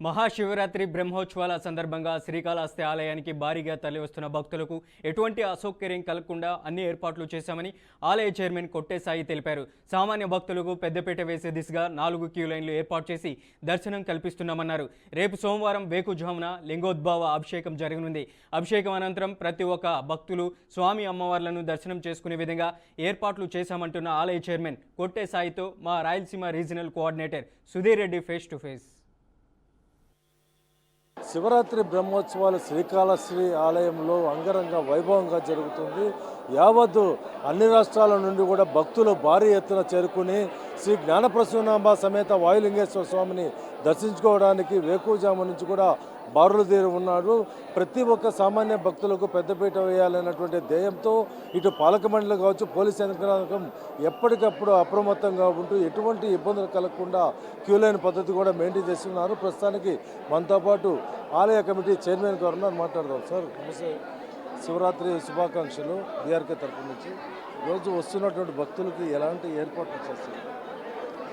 మహాశివరాత్రి బ్రహ్మోత్సవాల సందర్భంగా శ్రీకాళహస్తి ఆలయానికి భారీగా తరలివస్తున్న భక్తులకు ఎటువంటి అసౌకర్యం కలగకుండా అన్ని ఏర్పాట్లు చేశామని ఆలయ చైర్మన్ కొట్టే సాయి తెలిపారు. సామాన్య భక్తులకు పెద్దపీట వేసే దిశగా 4 క్యూ లైన్లు ఏర్పాటు చేసి దర్శనం కల్పిస్తున్నామన్నారు. రేపు సోమవారం వేకుజామున లింగోద్భవ అభిషేకం జరగనుంది. అభిషేకం అనంతరం ప్రతి ఒక్క భక్తులు స్వామి అమ్మవార్లను దర్శనం చేసుకునే విధంగా ఏర్పాట్లు చేశామంటున్న ఆలయ చైర్మన్ కొట్టే సాయితో మా Rayalaseema regional coordinator Sudheer Reddy face to face. Shivaratri బ్రహ్మోత్సవాలు శ్రీకాళహస్తి ఆలయంలో అంగరంగ వైభవంగా జరుగుతుంది. యావత్తు అన్ని రాష్ట్రాల నుండి కూడా భక్తులు భారీ ఎత్తున చేరుకుని శ్రీ జ్ఞానప్రసూనాంబ సమేత వాయులింగేశ్వర స్వామిని దర్శించుకోవడానికి వేకువజాము నుంచి కూడా బారులు తీరి ఉన్నారు. ప్రతి ఒక్క సామాన్య భక్తులకు పెద్దపీట వేయాలన్నటువంటి ధ్యేయంతో ఇటు పాలక మండలి కావచ్చు, పోలీస్ యంత్రాంగం ఎప్పటికప్పుడు అప్రమత్తంగా ఉంటూ ఎటువంటి ఇబ్బందులు కలగకుండా క్యూ లైన్ పద్ధతి కూడా మెయింటైన్ చేస్తున్నారు. ప్రస్తుతానికి మనతో పాటు ఆలయ కమిటీ చైర్మన్ గారు మాట్లాడదాం. సార్ నమస్తే, శివరాత్రి శుభాకాంక్షలు బీఆర్కే తరఫు నుంచి. రోజు వస్తున్నటువంటి భక్తులకి ఎలాంటి ఏర్పాట్లు చేస్తారు?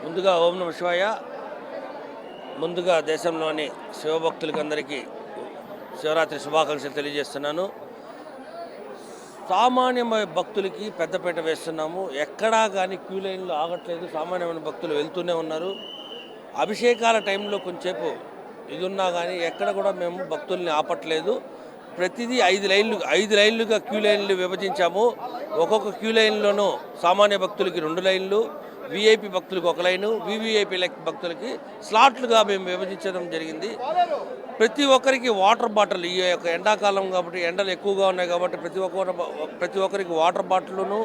ముందుగా ఓం నమః శివాయ. ముందుగా దేశంలోని శివభక్తులకి అందరికీ శివరాత్రి శుభాకాంక్షలు తెలియజేస్తున్నాను. సామాన్య భక్తులకి పెద్దపీట వేస్తున్నాము. ఎక్కడా కానీ క్యూ లైన్లు ఆగట్లేదు. సామాన్యమైన భక్తులు వెళ్తూనే ఉన్నారు. అభిషేకాల టైంలో కొంచెంసేపు ఇది ఉన్నా కానీ ఎక్కడ కూడా మేము భక్తుల్ని ఆపట్లేదు. ప్రతిదీ 5 లైన్లుగా క్యూ లైన్లు విభజించాము. ఒక్కొక్క క్యూ లైన్లోనూ సామాన్య భక్తులకి 2 లైన్లు, విఐపి భక్తులకు 1 లైను, వివిఐపి భక్తులకి స్లాట్లుగా మేము విభజించడం జరిగింది. ప్రతి ఒక్కరికి వాటర్ బాటిల్, ఈ యొక్క ఎండాకాలం కాబట్టి ఎండలు ఎక్కువగా ఉన్నాయి కాబట్టి ప్రతి ఒక్కరికి వాటర్ బాటిల్ను,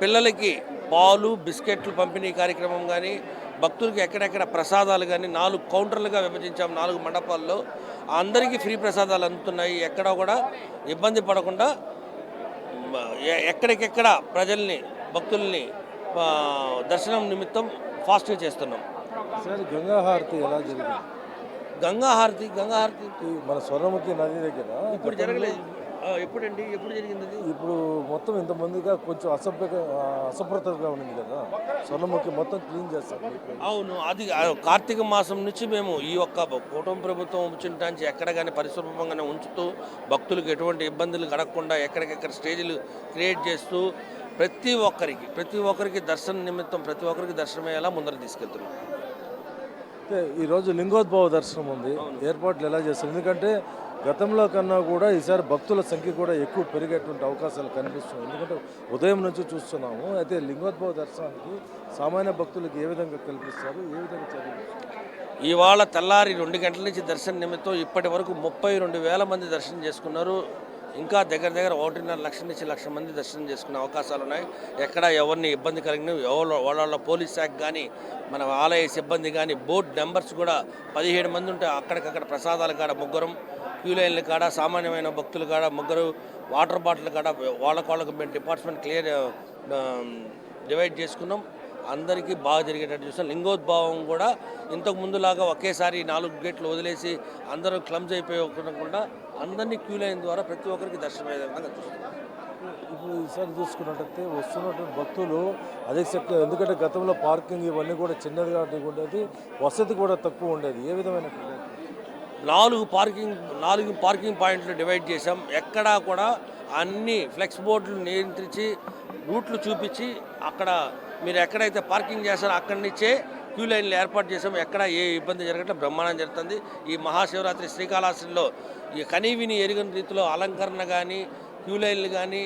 పిల్లలకి పాలు బిస్కెట్లు పంపిణీ కార్యక్రమం కానీ, భక్తులకి ఎక్కడెక్కడ ప్రసాదాలు కానీ 4 కౌంటర్లుగా విభజించాము. 4 మండపాల్లో అందరికీ ఫ్రీ ప్రసాదాలు అందుతున్నాయి. ఎక్కడ కూడా ఇబ్బంది పడకుండా ఎక్కడికెక్కడ ప్రజల్ని భక్తుల్ని దర్శనం నిమిత్తం ఫాస్ట్గా చేస్తున్నాం. సార్ గంగాహారతి ఎలా జరిగింది? గంగాహారతి మన స్వర్ణముఖి నది దగ్గర ఇప్పుడు జరగలేదు. ఎప్పుడు జరిగింది? ఇప్పుడు మొత్తం ఇంతమందిగా కొంచెం అసభ్రతగా ఉంది కదా, స్వర్ణముఖి మొత్తం క్లీన్ చేస్తారు. అవును, అది కార్తీక మాసం నుంచి మేము ఈ ఒక్క కుటుంబ ప్రభుత్వం ఉంచడానికి ఎక్కడ కానీ పరిశుభ్రంగానే ఉంచుతూ భక్తులకు ఎటువంటి ఇబ్బందులు కలగకుండా ఎక్కడికెక్కడ స్టేజీలు క్రియేట్ చేస్తూ ప్రతి ఒక్కరికి దర్శనం నిమిత్తం ప్రతి ఒక్కరికి దర్శనమయ్యేలా ముందర తీసుకెళ్తున్నాం. ఈరోజు లింగోద్భవ దర్శనం ఉంది. ఏర్పాట్లు ఎలా చేస్తారు? ఎందుకంటే గతంలో కన్నా కూడా ఈసారి భక్తుల సంఖ్య కూడా ఎక్కువ పెరిగేటువంటి అవకాశాలు కనిపిస్తుంది. ఎందుకంటే ఉదయం నుంచి చూస్తున్నాము. అయితే లింగోద్భవ దర్శనానికి సామాన్య భక్తులకు ఏ విధంగా కల్పిస్తారు, ఏ విధంగా చర్యలు? ఇవాళ తెల్లారి 2 గంటల నుంచి దర్శనం నిమిత్తం ఇప్పటి వరకు 32,000 మంది దర్శనం చేసుకున్నారు. ఇంకా దగ్గర 1.5 లక్షల నుంచి 1 లక్ష మంది దర్శనం చేసుకునే అవకాశాలు ఉన్నాయి. ఎక్కడ ఎవరిని ఇబ్బంది కలిగిన వాళ్ళ పోలీస్ శాఖ కానీ, మన ఆలయ సిబ్బంది కానీ, బోర్డు మెంబర్స్ కూడా 17 మంది ఉంటే అక్కడికక్కడ ప్రసాదాల కాడ 3, క్యూ లైన్ల కాడ సామాన్యమైన భక్తుల కాడ 3, వాటర్ బాటిల్ కాడ వాళ్ళకు మేము డిపార్ట్మెంట్ డివైడ్ చేసుకున్నాం. అందరికీ బాగా జరిగేటట్టు చూస్తాం. లింగోద్భవం కూడా ఇంతకు ముందులాగా ఒకేసారి 4 గేట్లు వదిలేసి అందరూ క్లమ్స్ అయిపోకుండా అందరినీ క్యూ లైన్ ద్వారా ప్రతి ఒక్కరికి దర్శనం అయ్యే విధంగా చూస్తాం. ఇప్పుడు ఈసారి చూసుకున్నట్టయితే వస్తున్నటువంటి భక్తులు అదే సెక్టర్, ఎందుకంటే గతంలో పార్కింగ్ ఇవన్నీ కూడా చిన్నదిగా ఉండేది, వసతి కూడా తక్కువ ఉండేది. ఏ విధమైన 4 పార్కింగ్ పాయింట్లు డివైడ్ చేసాం. ఎక్కడా కూడా అన్ని ఫ్లెక్స్ బోర్డులు నియంత్రించి రూట్లు చూపించి అక్కడ మీరు ఎక్కడైతే పార్కింగ్ చేస్తారో అక్కడి నుంచే క్యూ లైన్లు ఏర్పాటు చేసాం. ఎక్కడ ఏ ఇబ్బంది జరగట్లేదు, బ్రహ్మాండం జరుగుతుంది. ఈ మహాశివరాత్రి శ్రీకాళహస్తిలో ఈ కనీవిని ఎరుగని రీతిలో అలంకరణ కానీ, క్యూ లైన్లు కానీ,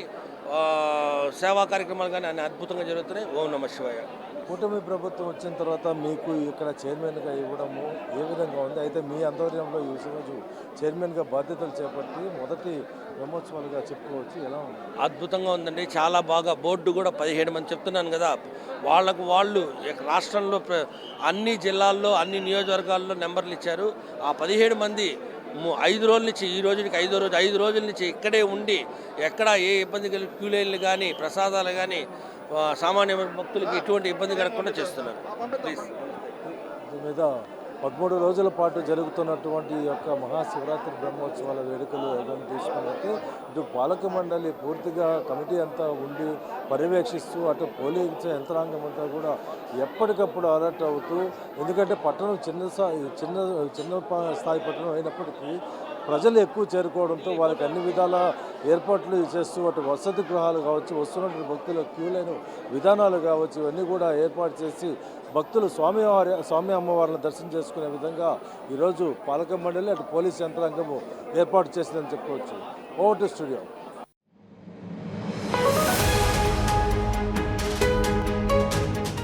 సేవా కార్యక్రమాలు కానీ అన్ని అద్భుతంగా జరుగుతున్నాయి. ఓం నమః శివాయ. కూటమి ప్రభుత్వం వచ్చిన తర్వాత మీకు ఇక్కడ చైర్మన్గా ఇవ్వడము ఏ విధంగా ఉంది? అయితే మీ ఆధ్వర్యంలో ఈ రోజు చైర్మన్గా బాధ్యతలు చేపట్టి మొదటి బ్రహ్మోత్సవాలుగా చెప్పుకోవచ్చు. ఎలా ఉంది? అద్భుతంగా ఉందండి, చాలా బాగా. బోర్డు కూడా 17 మంది చెప్తున్నాను కదా, వాళ్ళు రాష్ట్రంలో అన్ని జిల్లాల్లో అన్ని నియోజకవర్గాల్లో నెంబర్లు ఇచ్చారు. ఆ 17 మంది 5 రోజుల నుంచి ఈ రోజుకి 5 రోజుల నుంచి ఇక్కడే ఉండి ఎక్కడ ఏ ఇబ్బంది కలిగి క్యూ లైన్లు కానీ ప్రసాదాలు కానీ సామాన్య భక్తులకి ఎటువంటి ఇబ్బంది కలగకుండా చేస్తున్నారు. ప్లీజ్ దీని మీద 13 రోజుల పాటు జరుగుతున్నటువంటి ఈ యొక్క మహాశివరాత్రి బ్రహ్మోత్సవాల వేడుకలు ఏదైనా తీసుకున్నట్టు ఇటు పాలక మండలి పూర్తిగా కమిటీ అంతా ఉండి పర్యవేక్షిస్తూ అటు పోలీసు యంత్రాంగం అంతా కూడా ఎప్పటికప్పుడు అలర్ట్ అవుతూ, ఎందుకంటే పట్టణం చిన్న స్థాయి పట్టణం అయినప్పటికీ ప్రజలు ఎక్కువ చేరుకోవడంతో వాళ్ళకి అన్ని విధాల ఏర్పాట్లు చేస్తూ అటు వసతి గృహాలు కావచ్చు, వస్తున్నటువంటి భక్తుల క్యూ లైన్ విధానాలు కావచ్చు, ఇవన్నీ కూడా ఏర్పాటు చేసి భక్తులు స్వామి అమ్మవారిని దర్శనం చేసుకునే విధంగా ఈరోజు పాలక మండలి అటు పోలీస్ యంత్రాంగము ఏర్పాటు చేసిందని చెప్పుకోవచ్చు. Over to studio.